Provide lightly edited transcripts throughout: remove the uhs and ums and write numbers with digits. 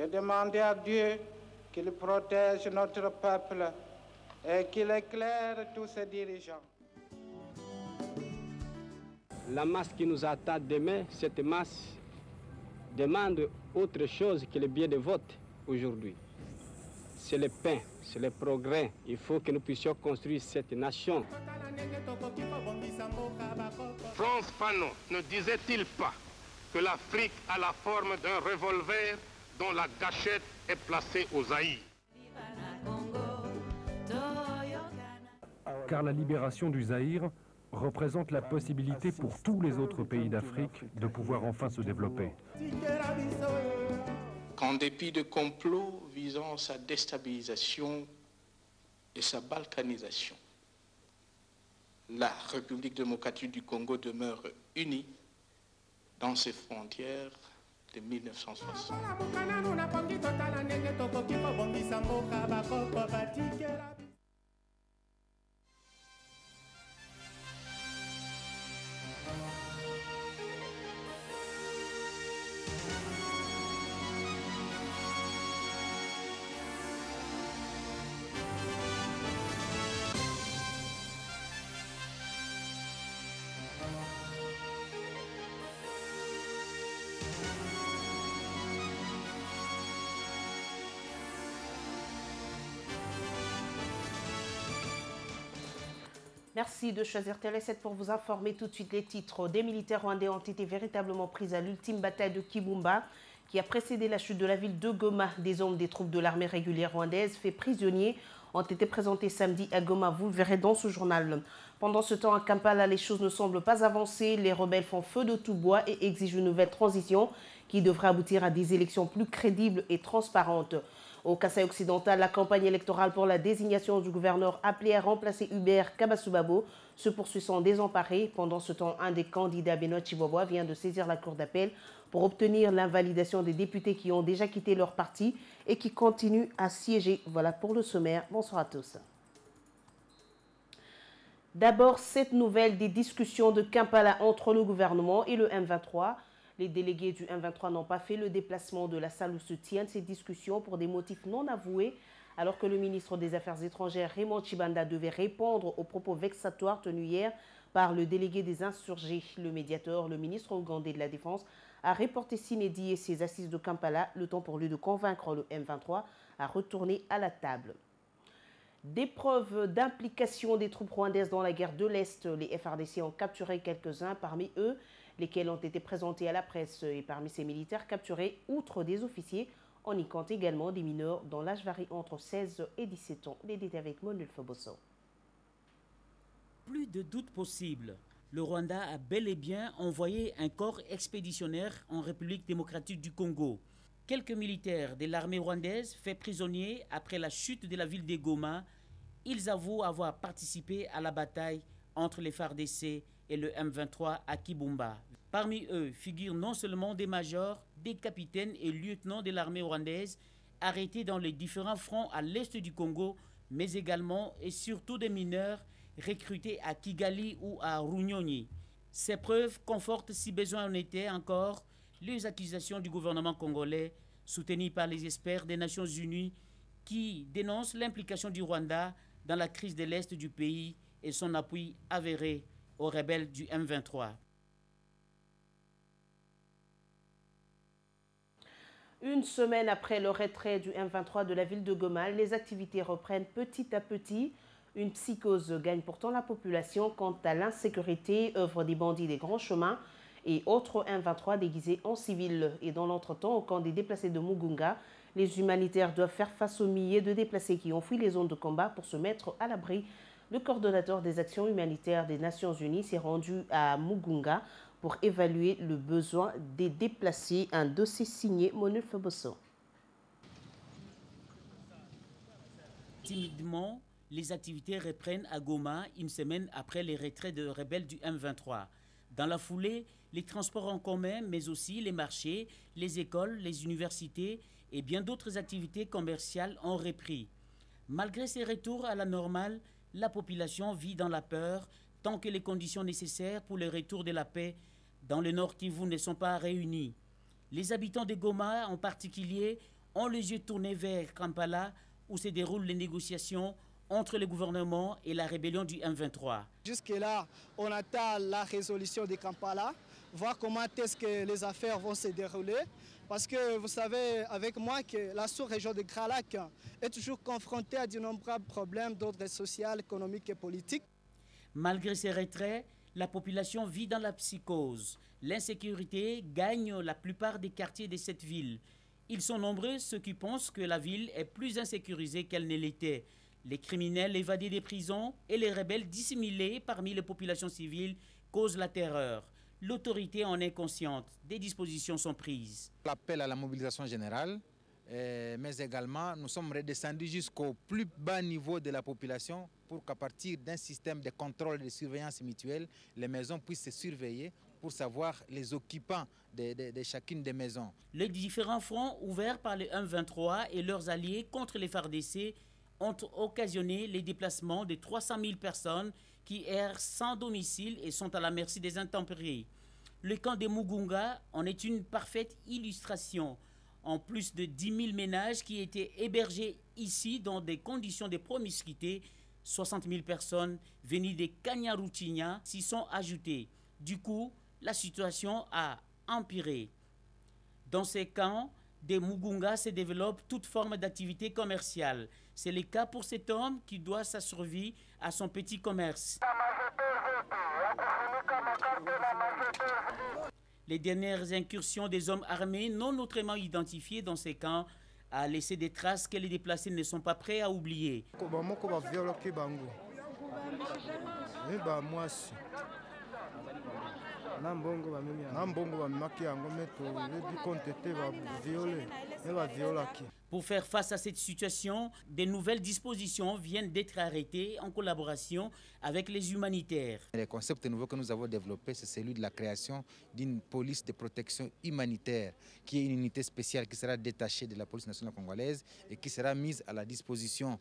demander à Dieu qu'il protège notre peuple et qu'il éclaire tous ses dirigeants. La masse qui nous attend demain, cette masse demande autre chose que le billet de vote aujourd'hui. C'est le pain, c'est le progrès. Il faut que nous puissions construire cette nation. Frantz Fanon ne disait-il pas que l'Afrique a la forme d'un revolver dont la gâchette est placée au Zaïre? Car la libération du Zaïre représente la possibilité pour tous les autres pays d'Afrique de pouvoir enfin se développer. Qu'en dépit de complots visant sa déstabilisation et sa balkanisation, la République démocratique du Congo demeure unie dans ses frontières de 1960. Merci de choisir Télé 7 pour vous informer tout de suite les titres. Des militaires rwandais ont été véritablement pris à l'ultime bataille de Kibumba qui a précédé la chute de la ville de Goma. Des hommes des troupes de l'armée régulière rwandaise faits prisonniers ont été présentés samedi à Goma. Vous le verrez dans ce journal. Pendant ce temps, à Kampala, les choses ne semblent pas avancer. Les rebelles font feu de tout bois et exigent une nouvelle transition qui devrait aboutir à des élections plus crédibles et transparentes. Au Kasaï occidental, la campagne électorale pour la désignation du gouverneur appelé à remplacer Hubert Kabasubabo se poursuit sans désemparé. Pendant ce temps, un des candidats, Benoît Chiboboa, vient de saisir la cour d'appel pour obtenir l'invalidation des députés qui ont déjà quitté leur parti et qui continuent à siéger. Voilà pour le sommaire. Bonsoir à tous. D'abord, cette nouvelle des discussions de Kampala entre le gouvernement et le M23. Les délégués du M23 n'ont pas fait le déplacement de la salle où se tiennent ces discussions pour des motifs non avoués, alors que le ministre des Affaires étrangères, Raymond Tshibanda, devait répondre aux propos vexatoires tenus hier par le délégué des insurgés. Le médiateur, le ministre ougandais de la Défense, a reporté s'inédit ses assises de Kampala, le temps pour lui de convaincre le M23 à retourner à la table. Des preuves d'implication des troupes rwandaises dans la guerre de l'Est, les FARDC ont capturé quelques-uns parmi eux, lesquels ont été présentés à la presse. Et parmi ces militaires capturés, outre des officiers, on y compte également des mineurs dont l'âge varie entre 16 et 17 ans. Les détails avec Monul Foboso. Plus de doute possible. Le Rwanda a bel et bien envoyé un corps expéditionnaire en République démocratique du Congo. Quelques militaires de l'armée rwandaise faits prisonniers après la chute de la ville de Goma, ils avouent avoir participé à la bataille entre les FARDC et le M23 à Kibumba. Parmi eux figurent non seulement des majors, des capitaines et lieutenants de l'armée rwandaise arrêtés dans les différents fronts à l'est du Congo, mais également et surtout des mineurs recrutés à Kigali ou à Runyonyi. Ces preuves confortent, si besoin en était encore, les accusations du gouvernement congolais, soutenues par les experts des Nations Unies, qui dénoncent l'implication du Rwanda dans la crise de l'Est du pays et son appui avéré aux rebelles du M23. Une semaine après le retrait du M23 de la ville de Goma, les activités reprennent petit à petit. Une psychose gagne pourtant la population quant à l'insécurité, œuvre des bandits des grands chemins et autres M23 déguisés en civil. Et dans l'entretemps, au camp des déplacés de Mugunga, les humanitaires doivent faire face aux milliers de déplacés qui ont fui les zones de combat pour se mettre à l'abri. Le coordonnateur des actions humanitaires des Nations Unies s'est rendu à Mugunga pour évaluer le besoin des déplacés. Un dossier signé Monul Foboso. Timidement, les activités reprennent à Goma une semaine après les retraits de rebelles du M23. Dans la foulée, les transports en commun, mais aussi les marchés, les écoles, les universités et bien d'autres activités commerciales ont repris. Malgré ces retours à la normale, la population vit dans la peur tant que les conditions nécessaires pour le retour de la paix dans le Nord Kivu ne sont pas réunies. Les habitants de Goma en particulier ont les yeux tournés vers Kampala où se déroulent les négociations entre le gouvernement et la rébellion du M23. Jusque-là, on attend la résolution de Kampala, voir comment est-ce que les affaires vont se dérouler. Parce que vous savez avec moi que la sous-région de Grand Lac est toujours confrontée à d'innombrables problèmes d'ordre social, économique et politique. Malgré ces retraits, la population vit dans la psychose. L'insécurité gagne la plupart des quartiers de cette ville. Ils sont nombreux ceux qui pensent que la ville est plus insécurisée qu'elle ne l'était. Les criminels évadés des prisons et les rebelles dissimulés parmi les populations civiles causent la terreur. L'autorité en est consciente. Des dispositions sont prises. L'appel à la mobilisation générale, mais également nous sommes redescendus jusqu'au plus bas niveau de la population pour qu'à partir d'un système de contrôle et de surveillance mutuelle, les maisons puissent se surveiller pour savoir les occupants de chacune des maisons. Les différents fronts ouverts par le M23 et leurs alliés contre les FARDC ont occasionné les déplacements de 300 000 personnes qui errent sans domicile et sont à la merci des intempéries. Le camp de Mugunga en est une parfaite illustration. En plus de 10 000 ménages qui étaient hébergés ici dans des conditions de promiscuité, 60 000 personnes venues de Kanyaruchinya s'y sont ajoutées. Du coup, la situation a empiré. Dans ces camps, des Mugunga se développent toute forme d'activité commerciale. C'est le cas pour cet homme qui doit sa survie à son petit commerce. Les dernières incursions des hommes armés non autrement identifiés dans ces camps a laissé des traces que les déplacés ne sont pas prêts à oublier. Pour faire face à cette situation, de nouvelles dispositions viennent d'être arrêtées en collaboration avec les humanitaires. Le concept nouveau que nous avons développé, c'est celui de la création d'une police de protection humanitaire, qui est une unité spéciale qui sera détachée de la police nationale congolaise et qui sera mise à la disposition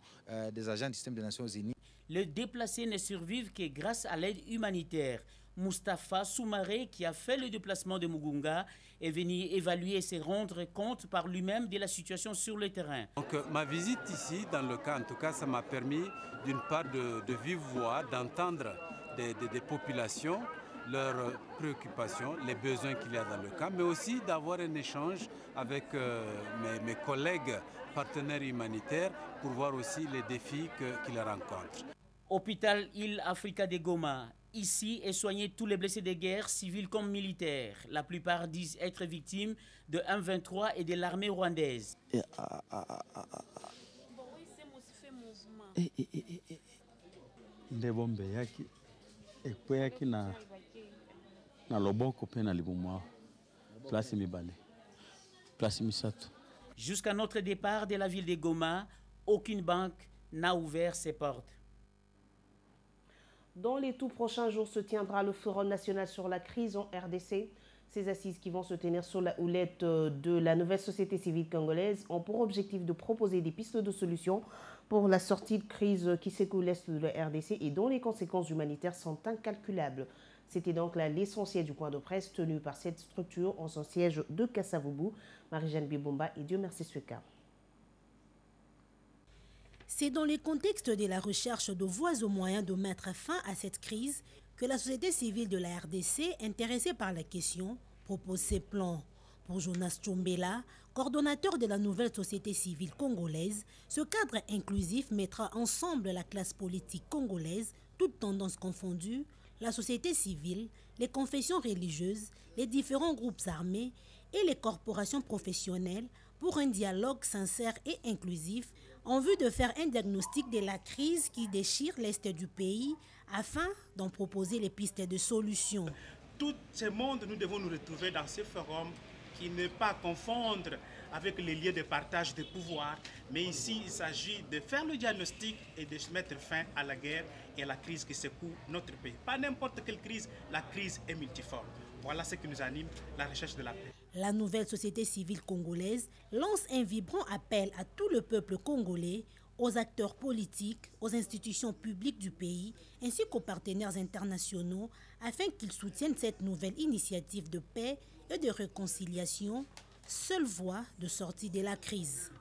des agents du système des Nations Unies. Les déplacés ne survivent que grâce à l'aide humanitaire. Moustapha Soumaré, qui a fait le déplacement de Mugunga, est venu évaluer et se rendre compte par lui-même de la situation sur le terrain. Donc, ma visite ici, dans le cas, en tout cas, ça m'a permis d'une part de vivre voix, d'entendre des populations, leurs préoccupations, les besoins qu'il y a dans le camp, mais aussi d'avoir un échange avec mes collègues partenaires humanitaires pour voir aussi les défis qu'ils rencontrent. Hôpital Île Africa de Goma. Ici est soigné tous les blessés de guerre, civils comme militaires. La plupart disent être victimes de M23 et de l'armée rwandaise. Jusqu'à notre départ de la ville de Goma, aucune banque n'a ouvert ses portes. Dans les tout prochains jours se tiendra le Forum national sur la crise en RDC. Ces assises qui vont se tenir sous la houlette de la nouvelle société civile congolaise ont pour objectif de proposer des pistes de solutions pour la sortie de crise qui secoue l'Est de la RDC et dont les conséquences humanitaires sont incalculables. C'était donc là l'essentiel du point de presse tenu par cette structure en son siège de Kasavubu. Marie-Jeanne Bibomba et Dieu merci Sueka. C'est dans le contexte de la recherche de voies au moyen de mettre fin à cette crise que la société civile de la RDC, intéressée par la question, propose ses plans. Pour Jonas Tchombela, coordonnateur de la nouvelle société civile congolaise, ce cadre inclusif mettra ensemble la classe politique congolaise, toutes tendances confondues, la société civile, les confessions religieuses, les différents groupes armés et les corporations professionnelles pour un dialogue sincère et inclusif en vue de faire un diagnostic de la crise qui déchire l'Est du pays afin d'en proposer les pistes de solutions. Tout ce monde, nous devons nous retrouver dans ce forum qui n'est pas confondre avec les liens de partage de pouvoir, mais ici il s'agit de faire le diagnostic et de mettre fin à la guerre et à la crise qui secoue notre pays. Pas n'importe quelle crise, la crise est multiforme. Voilà ce qui nous anime, la recherche de la paix. La nouvelle société civile congolaise lance un vibrant appel à tout le peuple congolais, aux acteurs politiques, aux institutions publiques du pays, ainsi qu'aux partenaires internationaux, afin qu'ils soutiennent cette nouvelle initiative de paix et de réconciliation seule voie de sortie de la crise.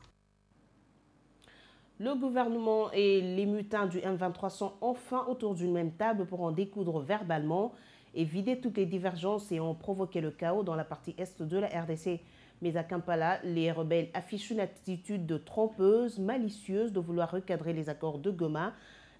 Le gouvernement et les mutins du M23 sont enfin autour d'une même table pour en découdre verbalement et vider toutes les divergences et en provoquer le chaos dans la partie est de la RDC. Mais à Kampala, les rebelles affichent une attitude trompeuse, malicieuse de vouloir recadrer les accords de Goma.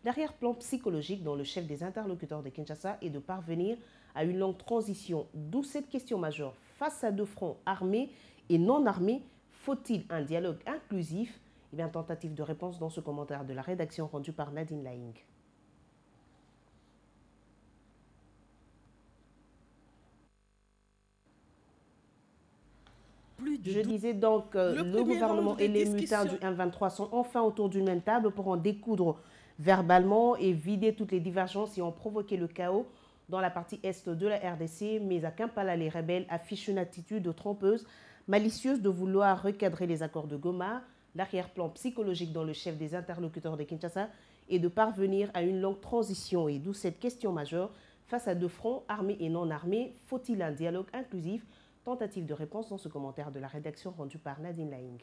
L'arrière-plan psychologique dont le chef des interlocuteurs de Kinshasa est de parvenir à une longue transition. D'où cette question majeure. Face à deux fronts armés et non armés, faut-il un dialogue inclusif? Eh bien, tentative de réponse dans ce commentaire de la rédaction rendu par Nadine Laing. Je disais donc le gouvernement et les mutins du M23 sont enfin autour d'une même table pour en découdre verbalement et vider toutes les divergences et en provoquer le chaos dans la partie est de la RDC. Mais à Kampala, les rebelles affichent une attitude trompeuse, malicieuse de vouloir recadrer les accords de Goma. L'arrière-plan psychologique dans le chef des interlocuteurs de Kinshasa est de parvenir à une longue transition. Et d'où cette question majeure, face à deux fronts armés et non armés, faut-il un dialogue inclusif? Tentative de réponse dans ce commentaire de la rédaction rendu par Nadine Laing.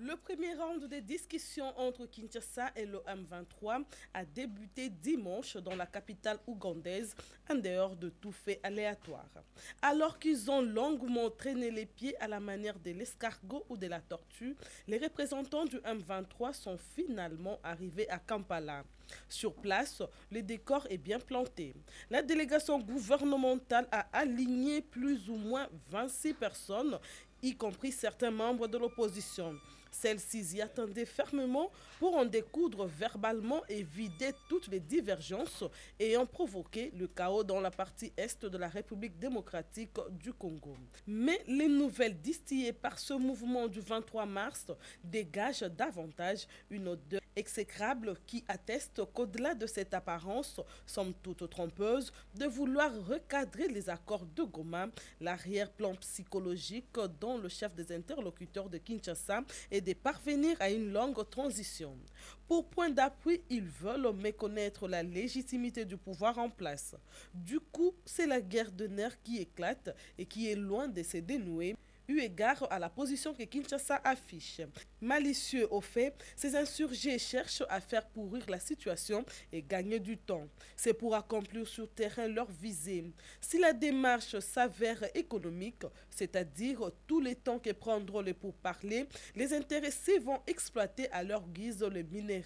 Le premier round des discussions entre Kinshasa et le M23 a débuté dimanche dans la capitale ougandaise, en dehors de tout fait aléatoire. Alors qu'ils ont longuement traîné les pieds à la manière de l'escargot ou de la tortue, les représentants du M23 sont finalement arrivés à Kampala. Sur place, le décor est bien planté. La délégation gouvernementale a aligné plus ou moins 26 personnes, y compris certains membres de l'opposition. Celles-ci y attendaient fermement pour en découdre verbalement et vider toutes les divergences ayant provoqué le chaos dans la partie est de la République démocratique du Congo. Mais les nouvelles distillées par ce mouvement du 23 mars dégagent davantage une odeur exécrable qui atteste qu'au-delà de cette apparence, somme toute trompeuse, de vouloir recadrer les accords de Goma, l'arrière-plan psychologique dont le chef des interlocuteurs de Kinshasa est de parvenir à une longue transition. Pour point d'appui, ils veulent méconnaître la légitimité du pouvoir en place. Du coup, c'est la guerre de nerfs qui éclate et qui est loin de se dénouer, eu égard à la position que Kinshasa affiche. Malicieux au fait, ces insurgés cherchent à faire pourrir la situation et gagner du temps. C'est pour accomplir sur terrain leur visée. Si la démarche s'avère économique, c'est-à-dire tous les temps que prendront les pourparlers, les intéressés vont exploiter à leur guise les minéraux.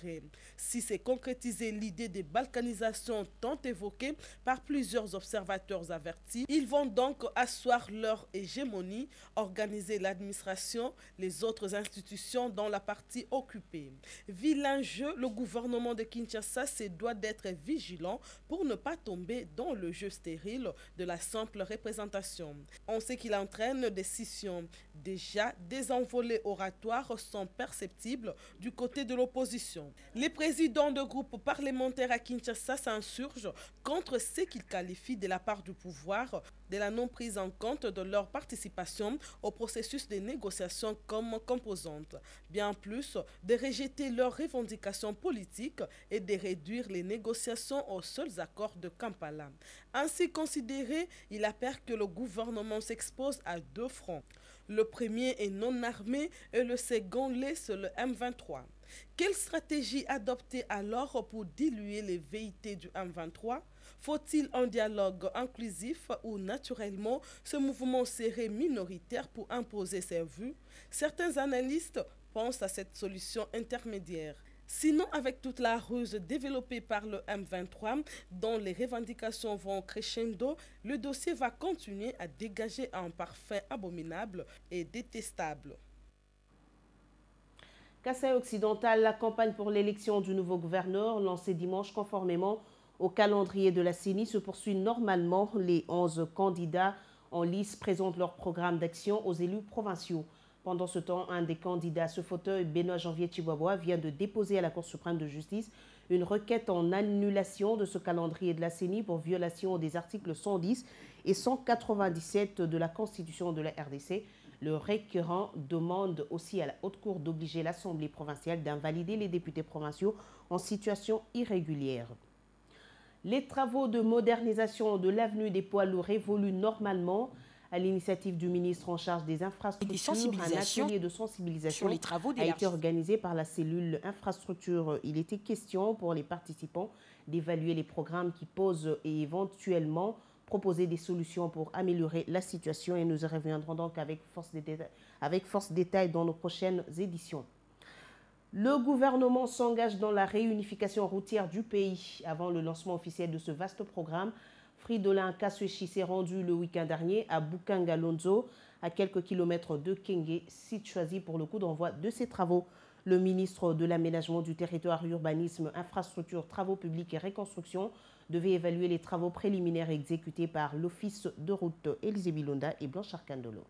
Si c'est concrétiser l'idée de balkanisation tant évoquée par plusieurs observateurs avertis, ils vont donc asseoir leur hégémonie, organiser l'administration, les autres institutions dans la partie occupée. Vilain jeu, le gouvernement de Kinshasa se doit d'être vigilant pour ne pas tomber dans le jeu stérile de la simple représentation. On sait qu'il entraîne des scissions. Déjà, des envolées oratoires sont perceptibles du côté de l'opposition. Les présidents de groupes parlementaires à Kinshasa s'insurgent contre ce qu'ils qualifient de la part du pouvoir de la non prise en compte de leur participation au processus de négociation comme composante. Bien plus, de rejeter leurs revendications politiques et de réduire les négociations aux seuls accords de Kampala. Ainsi considéré, il apparaît que le gouvernement s'expose à deux fronts. Le premier est non armé et le second l'est sur le M23. Quelle stratégie adopter alors pour diluer les velléités du M23? Faut-il un dialogue inclusif ou naturellement ce mouvement serait minoritaire pour imposer ses vues? Certains analystes pensent à cette solution intermédiaire. Sinon, avec toute la ruse développée par le M23, dont les revendications vont crescendo, le dossier va continuer à dégager un parfum abominable et détestable. Kasaï occidental, la campagne pour l'élection du nouveau gouverneur lancée dimanche conformément au calendrier de la CENI se poursuit normalement. Les 11 candidats en lice présentent leur programme d'action aux élus provinciaux. Pendant ce temps, un des candidats à ce fauteuil, Benoît Janvier Chiboaboa, vient de déposer à la Cour suprême de justice une requête en annulation de ce calendrier de la CENI pour violation des articles 110 et 197 de la Constitution de la RDC. Le requérant demande aussi à la Haute Cour d'obliger l'Assemblée provinciale d'invalider les députés provinciaux en situation irrégulière. Les travaux de modernisation de l'avenue des Poids Lourds évoluent normalement. À l'initiative du ministre en charge des infrastructures, un atelier de sensibilisation sur les travaux a été organisé par la cellule infrastructure. Il était question pour les participants d'évaluer les programmes qui posent et éventuellement proposer des solutions pour améliorer la situation. Et nous y reviendrons donc avec force détail dans nos prochaines éditions. Le gouvernement s'engage dans la réunification routière du pays. Avant le lancement officiel de ce vaste programme, Fridolin Kaswechi s'est rendu le week-end dernier à Bukangalonzo, à quelques kilomètres de Kenge, site choisi pour le coup d'envoi de ces travaux. Le ministre de l'Aménagement du territoire, urbanisme, infrastructures, travaux publics et reconstruction devait évaluer les travaux préliminaires exécutés par l'Office de route Élisée Bilonda et Blanchard Kandolo.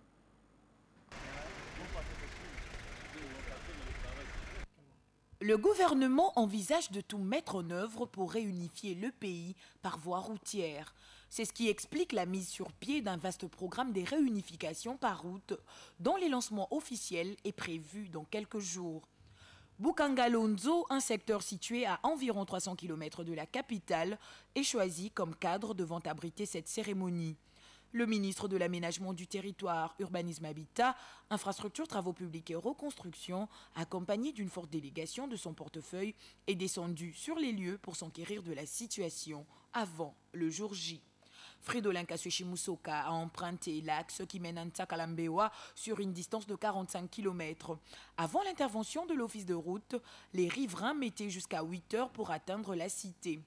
Le gouvernement envisage de tout mettre en œuvre pour réunifier le pays par voie routière. C'est ce qui explique la mise sur pied d'un vaste programme de réunification par route dont le lancement officiel est prévu dans quelques jours. Bukangalonzo, un secteur situé à environ 300 km de la capitale, est choisi comme cadre devant abriter cette cérémonie. Le ministre de l'Aménagement du territoire, Urbanisme Habitat, Infrastructures, Travaux publics et Reconstruction, accompagné d'une forte délégation de son portefeuille, est descendu sur les lieux pour s'enquérir de la situation avant le jour J. Fridolin Kaswechi Musoka a emprunté l'axe qui mène à Ntakalambewa sur une distance de 45 km. Avant l'intervention de l'office de route, les riverains mettaient jusqu'à 8 heures pour atteindre la cité.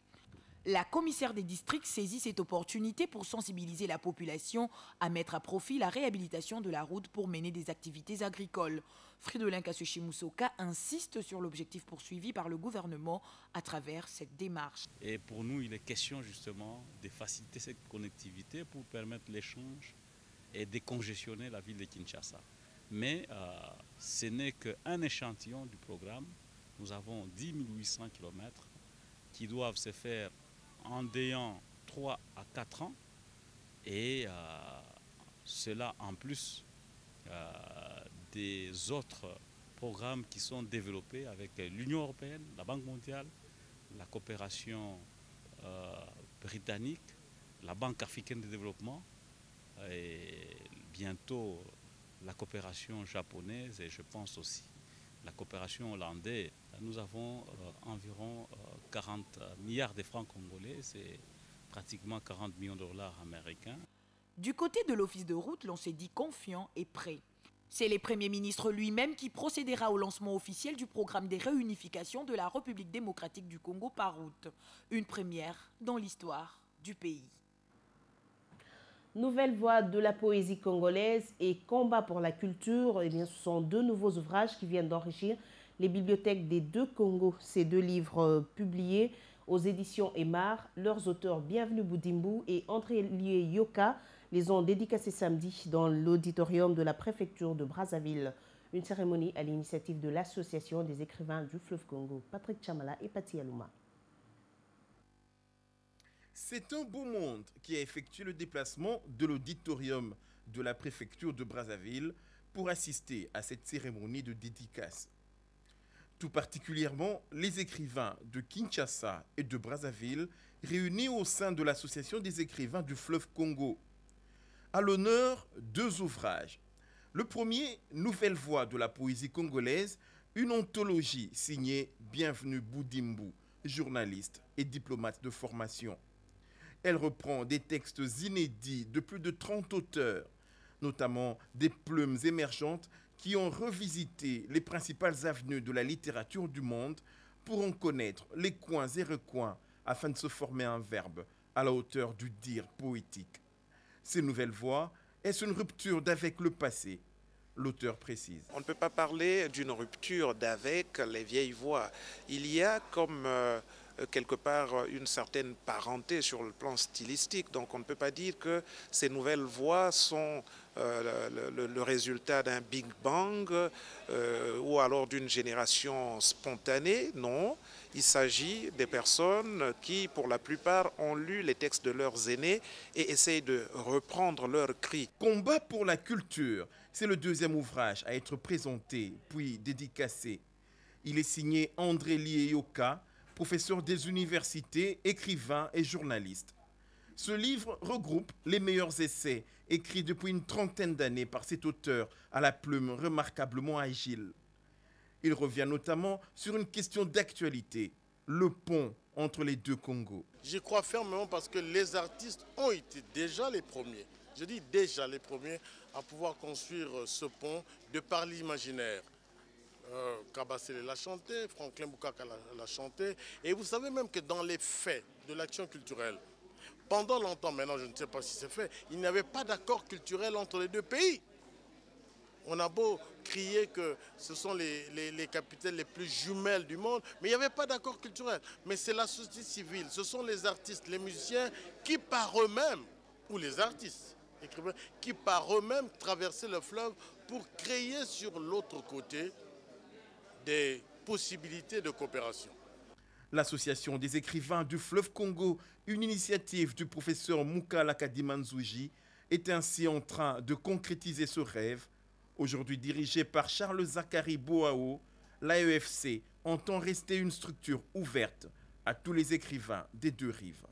La commissaire des districts saisit cette opportunité pour sensibiliser la population à mettre à profit la réhabilitation de la route pour mener des activités agricoles. Fridolin Kaswechi Musoka insiste sur l'objectif poursuivi par le gouvernement à travers cette démarche. Et pour nous, il est question justement de faciliter cette connectivité pour permettre l'échange et décongestionner la ville de Kinshasa. Mais ce n'est qu'un échantillon du programme. Nous avons 10 800 km qui doivent se faire en déant 3 à 4 ans et cela en plus des autres programmes qui sont développés avec l'Union européenne, la Banque mondiale, la coopération britannique, la Banque africaine de développement et bientôt la coopération japonaise et je pense aussi la coopération hollandaise. Nous avons environ 40 milliards de francs congolais, c'est pratiquement 40 millions de dollars américains. Du côté de l'office de route, l'on s'est dit confiant et prêt. C'est le Premier ministre lui-même qui procédera au lancement officiel du programme de réunification de la République démocratique du Congo par route. Une première dans l'histoire du pays. Nouvelle voix de la poésie congolaise et combat pour la culture, eh bien, ce sont deux nouveaux ouvrages qui viennent d'enrichir les bibliothèques des deux Congos. Ces deux livres publiés aux éditions Emar, leurs auteurs Bienvenue Boudimbu et André Lié Yoka les ont dédicacés samedi dans l'auditorium de la préfecture de Brazzaville. Une cérémonie à l'initiative de l'Association des écrivains du fleuve Congo. Patrick Chamala et Pati Alouma. C'est un beau monde qui a effectué le déplacement de l'auditorium de la préfecture de Brazzaville pour assister à cette cérémonie de dédicace. Tout particulièrement les écrivains de Kinshasa et de Brazzaville réunis au sein de l'Association des écrivains du fleuve Congo. À l'honneur, deux ouvrages. Le premier, Nouvelle voix de la poésie congolaise, une anthologie signée Bienvenue Boudimbu, journaliste et diplomate de formation. Elle reprend des textes inédits de plus de 30 auteurs, notamment des plumes émergentes qui ont revisité les principales avenues de la littérature du monde pour en connaître les coins et recoins afin de se former un verbe à la hauteur du dire poétique. Ces nouvelles voix, est-ce une rupture d'avec le passé? L'auteur précise. On ne peut pas parler d'une rupture d'avec les vieilles voix. Il y a comme quelque part une certaine parenté sur le plan stylistique. Donc on ne peut pas dire que ces nouvelles voix sont le résultat d'un Big Bang ou alors d'une génération spontanée. Non, il s'agit des personnes qui, pour la plupart, ont lu les textes de leurs aînés et essayent de reprendre leurs cris. Combat pour la culture, c'est le deuxième ouvrage à être présenté puis dédicacé. Il est signé André Lié Yoka, professeur des universités, écrivain et journaliste. Ce livre regroupe les meilleurs essais écrits depuis une trentaine d'années par cet auteur à la plume remarquablement agile. Il revient notamment sur une question d'actualité, le pont entre les deux Congos. J'y crois fermement parce que les artistes ont été déjà les premiers, je dis déjà les premiers, à pouvoir construire ce pont de par l'imaginaire. Kabasele l'a chanté, Franklin Boukaka l'a chanté, et vous savez même que dans les faits de l'action culturelle, pendant longtemps, maintenant je ne sais pas si c'est fait, il n'y avait pas d'accord culturel entre les deux pays. On a beau crier que ce sont les capitales les plus jumelles du monde, mais il n'y avait pas d'accord culturel. Mais c'est la société civile, ce sont les artistes, les musiciens qui par eux-mêmes, ou les artistes, écrivains, qui par eux-mêmes traversaient le fleuve pour créer sur l'autre côté des possibilités de coopération. L'Association des écrivains du fleuve Congo, une initiative du professeur Mukala Kadimanzouji, est ainsi en train de concrétiser ce rêve. Aujourd'hui dirigée par Charles Zachary Boao, l'AEFC entend rester une structure ouverte à tous les écrivains des deux rives.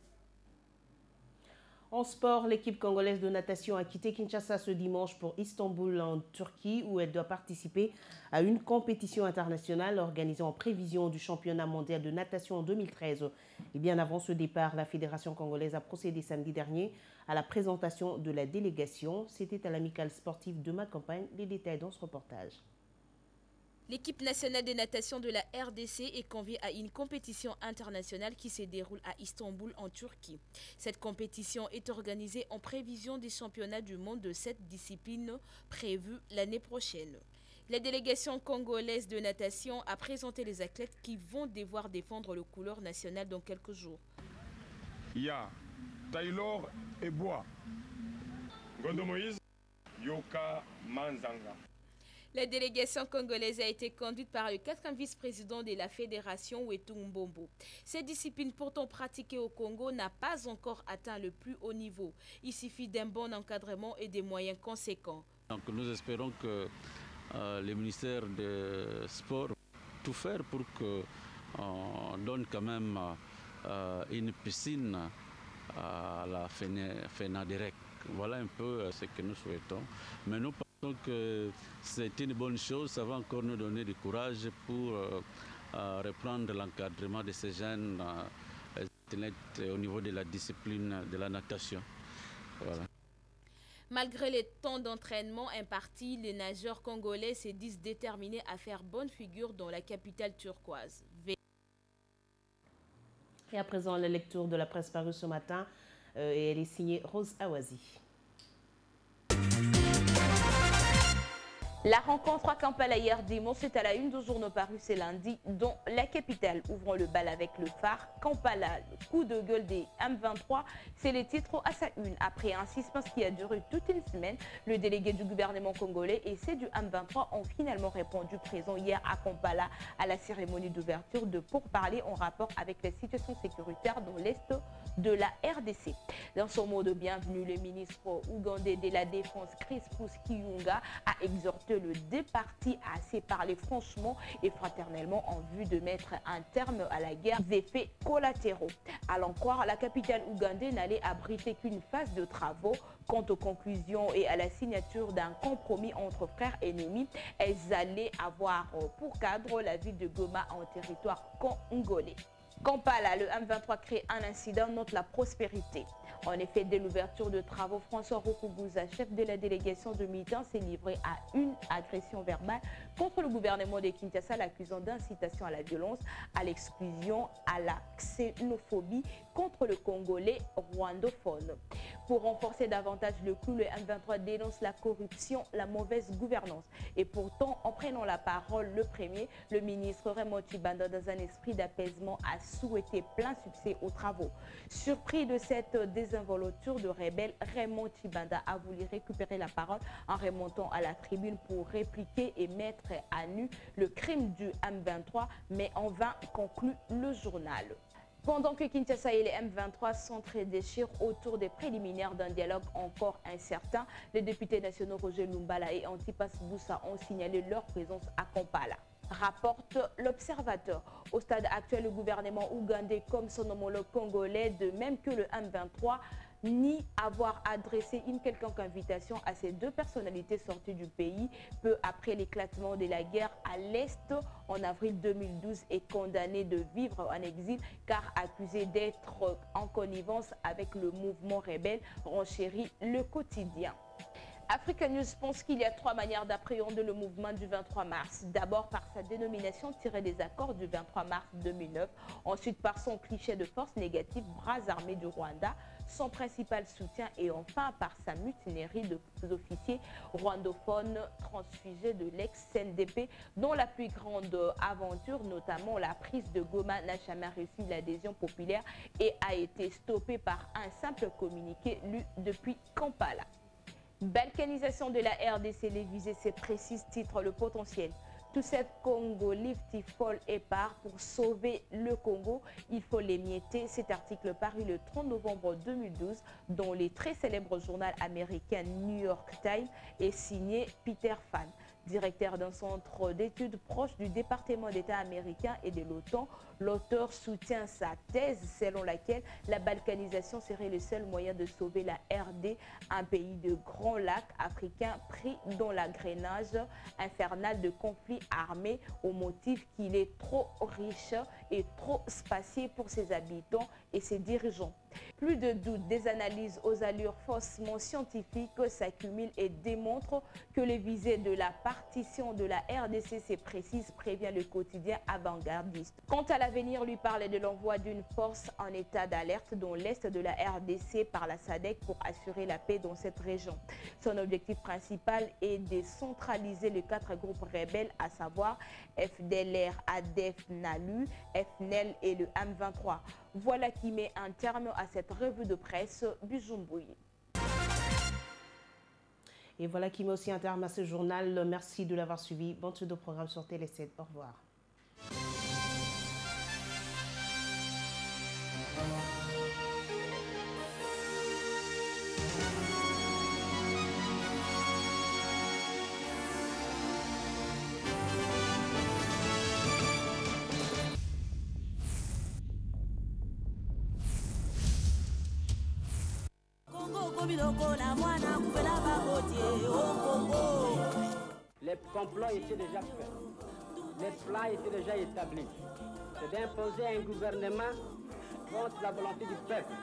En sport, l'équipe congolaise de natation a quitté Kinshasa ce dimanche pour Istanbul en Turquie où elle doit participer à une compétition internationale organisée en prévision du championnat mondial de natation en 2013. Et bien avant ce départ, la Fédération congolaise a procédé samedi dernier à la présentation de la délégation. C'était à l'amicale sportive de ma campagne. Les détails dans ce reportage. L'équipe nationale de natation de la RDC est conviée à une compétition internationale qui se déroule à Istanbul en Turquie. Cette compétition est organisée en prévision des championnats du monde de cette discipline prévus l'année prochaine. La délégation congolaise de natation a présenté les athlètes qui vont devoir défendre le couleur nationale dans quelques jours. Il y a Taylor Ebois, Gondo Moïse, Yoka Manzanga. La délégation congolaise a été conduite par le 4e vice-président de la fédération, Wetung Mbombo. Cette discipline pourtant pratiquée au Congo n'a pas encore atteint le plus haut niveau. Il suffit d'un bon encadrement et des moyens conséquents. Donc nous espérons que le ministère des Sports tout faire pour qu'on donne quand même une piscine à la FENADEREC. Voilà un peu ce que nous souhaitons. Mais nous pensons que c'est une bonne chose, ça va encore nous donner du courage pour reprendre l'encadrement de ces jeunes athlètes au niveau de la discipline de la natation. Voilà. Malgré les temps d'entraînement impartis, les nageurs congolais se disent déterminés à faire bonne figure dans la capitale turquoise. Et à présent, la lecture de la presse parue ce matin, et elle est signée Rose Awazi. La rencontre à Kampala hier dimanche est à la une du journal paru ce lundi, dont la capitale ouvrant le bal avec le phare. Kampala, le coup de gueule des M23, c'est le titre à sa une. Après un suspense qui a duré toute une semaine, le délégué du gouvernement congolais et ceux du M23 ont finalement répondu présent hier à Kampala à la cérémonie d'ouverture de pourparlers en rapport avec la situation sécuritaire dans l'est de la RDC. Dans son mot de bienvenue, le ministre ougandais de la Défense, Crispus Kiyunga, a exhorté le deux parties à se parler franchement et fraternellement en vue de mettre un terme à la guerre des effets collatéraux. À l'en croire, la capitale ougandaise n'allait abriter qu'une phase de travaux. Quant aux conclusions et à la signature d'un compromis entre frères ennemis, elles allaient avoir pour cadre la ville de Goma en territoire congolais. Kampala, le M23 crée un incident, note la prospérité. En effet, dès l'ouverture de travaux, François Rukubuza, chef de la délégation de militants, s'est livré à une agression verbale contre le gouvernement de Kinshasa, l'accusant d'incitation à la violence, à l'exclusion, à la xénophobie contre le Congolais rwandophone. Pour renforcer davantage le coup, le M23 dénonce la corruption, la mauvaise gouvernance. Et pourtant, en prenant la parole, le ministre Raymond Tshibanda, dans un esprit d'apaisement, a souhaité plein succès aux travaux. Surpris de cette désinvolture de rebelles, Raymond Tshibanda a voulu récupérer la parole en remontant à la tribune pour répliquer et mettre à nu le crime du M23, mais en vain, conclut le journal. Pendant que Kinshasa et les M23 s'entre-déchirent autour des préliminaires d'un dialogue encore incertain, les députés nationaux Roger Lumbala et Antipas Boussa ont signalé leur présence à Kampala. Rapporte l'Observateur. Au stade actuel, le gouvernement ougandais comme son homologue congolais, de même que le M23, ni avoir adressé une quelconque invitation à ces deux personnalités sorties du pays peu après l'éclatement de la guerre à l'Est en avril 2012 et condamné de vivre en exil car accusé d'être en connivence avec le mouvement rebelle, renchérit le quotidien. Africa News pense qu'il y a trois manières d'appréhender le mouvement du 23 mars. D'abord par sa dénomination tirée des accords du 23 mars 2009. Ensuite par son cliché de force négative, bras armés du Rwanda, son principal soutien. Et enfin par sa mutinerie de officiers rwandophones transfugés de l'ex-CNDP, dont la plus grande aventure, notamment la prise de Goma, n'a jamais reçu l'adhésion populaire et a été stoppée par un simple communiqué lu depuis Kampala. Balkanisation de la RDC, les visées, c'est précis, titre le potentiel. Tout cette Congo Lifty Fall est part pour sauver le Congo. Il faut l'émietter. Cet article paru le 30 novembre 2012 dans les très célèbres journal américain New York Times est signé Peter Phan, directeur d'un centre d'études proche du département d'État américain et de l'OTAN. L'auteur soutient sa thèse selon laquelle la balkanisation serait le seul moyen de sauver la RD, un pays de grands lacs africains pris dans l'engrenage infernal de conflits armés au motif qu'il est trop riche et trop spacieux pour ses habitants et ses dirigeants. Plus de doute, des analyses aux allures faussement scientifiques s'accumulent et démontrent que les visées de la partition de la RDC, c'est précise, prévient le quotidien avant-gardiste. Quant à l'avenir, lui parlait de l'envoi d'une force en état d'alerte dans l'est de la RDC par la SADC pour assurer la paix dans cette région. Son objectif principal est de centraliser les 4 groupes rebelles, à savoir FDLR, ADF, NALU, FNL et le M23. Voilà qui met un terme à cette revue de presse Bujumbui. Et voilà qui met aussi un terme à ce journal. Merci de l'avoir suivi. Bonne suite de programme sur Télé 7. Au revoir. Les complots étaient déjà faits, les plans étaient déjà établis. C'est d'imposer un gouvernement contre la volonté du peuple.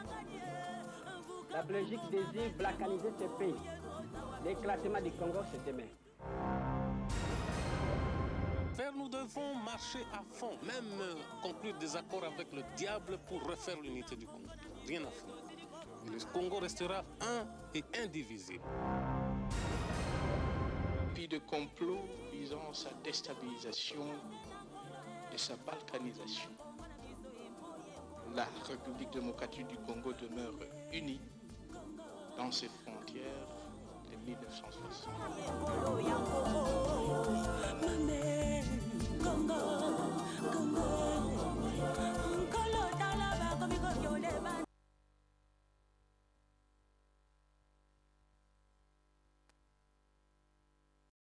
La Belgique désire balkaniser ce pays. L'éclatement du Congo, c'est demain. Nous devons marcher à fond, même conclure des accords avec le diable pour refaire l'unité du Congo. Rien à faire. Le Congo restera un et indivisible. Puis de complot visant sa déstabilisation et sa balkanisation. La République démocratique du Congo demeure unie dans ses frontières de 1960.